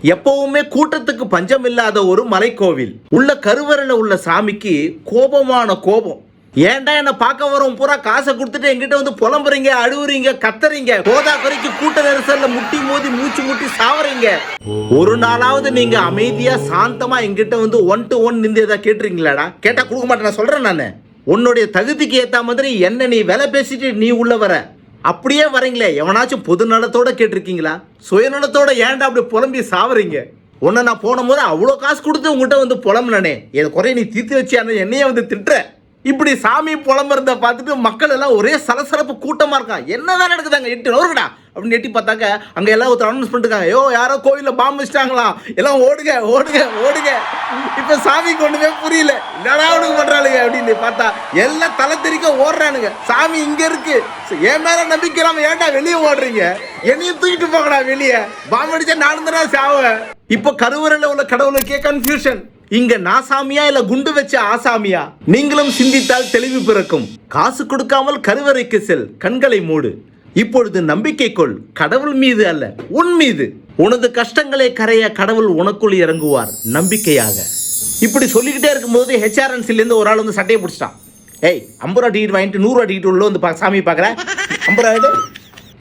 எப்பவுமே கூட்டத்துக்கு பஞ்சம் இல்லாத ஒரு மலைக்கோவில் உள்ள கருவறையில உள்ள சாமிக்கு கோபமான கோபம். ஏன்டா என்ன பார்க்க வரும் பூரா காசை கொடுத்துட்டு எங்கிட்ட வந்து புலம்புறீங்க, அழுவுறீங்க, கத்துறீங்க, போதா குறைக்கு கூட்ட நெரிசல்ல முட்டி மோதி மூச்சு முட்டி சாவறீங்க. ஒரு நாளாவது நீங்க அமைதியா சாந்தமா எங்கிட்ட வந்து 1 to 1 நின்று ஏதாவது கேட்டுறீங்களாடா? கேட்டா கொடுக்க மாட்டேன் நான் சொல்றேன். நானு உன்னுடைய தகுதிக்கு ஏத்த மாதிரி என்ன நீ விலை பேசிட்டு நீ உள்ள வர அப்படியே வரீங்களே, எவனாச்சும் பொது நலத்தோட கேட்டிருக்கீங்களா? சுயநலத்தோட ஏன்டா அப்படி புலம்பி சாவறீங்க? உன்னை நான் போன போது அவ்வளோ காசு கொடுத்து உங்ககிட்ட வந்து புலம்புனே, என் குறைய நீ தீர்த்து வச்சு என்னையே வந்து திட்டுற. இப்படி சாமி புலம்புறத பார்த்துட்டு மக்கள் எல்லாம் ஒரே சலசலப்பு கூட்டமா இருக்கான். என்னதான் நடக்குதாங்க 8 நோருடா அப்படின்னு எட்டி பார்த்தாக்க அங்க எல்லாம் ஒருத்தர் அனௌன்ஸ் பண்ணிருக்காங்க, ஐயோ யாரோ கோயில பாம்பு வச்சிட்டாங்களாம், எல்லாம் ஓடுங்க ஓடுங்க ஓடுங்க. இப்ப சாமிக்கு ஒண்ணுமே புரியல, என்னடா அவனுக்கு பண்றாளுங்க அப்படின்னு பார்த்தா எல்லாம் தலை தெறிக்க ஓடுறானுங்க. சாமி இங்க இருக்கு, என் மேல நம்பிக்கை இல்லாம ஏன்டா வெளியே ஓடுறீங்க? என்னையும் தூக்கிட்டு போகடா வெளியே, பாம்பு அடிச்சா நானும் தானே சாவேன். இப்ப கருவறையில உள்ள கடவுளுக்கே கன்ஃபியூஷன், இங்க நாசாமியா இல்ல குண்டு வச்ச ஆசாமியா? நீங்களும் சிந்தித்தால் தெளிவு பிறக்கும். காசு கொடுக்காமல் கருவறைக்கு செல், கண்களை மூடு. இப்பொழுது நம்பிக்கை கொள், கடவுள் மீது அல்ல உன் மீது. உனது கஷ்டங்களை கரைய கடவுள் உனக்குள் இறங்குவார் நம்பிக்கையாக. இப்படி சொல்லிக்கிட்டே இருக்கும்போது ஹெச்ஆர்என்சில இருந்து ஒரு ஆள் வந்து சட்டையை பிடிச்சிட்டான். ஏய் 50 ரூபா டிக்கெட் வாங்கிட்டு 100 ரூபா டிக்கெட் உள்ள வந்து சாமி பார்க்குறேன், 50 ரூபா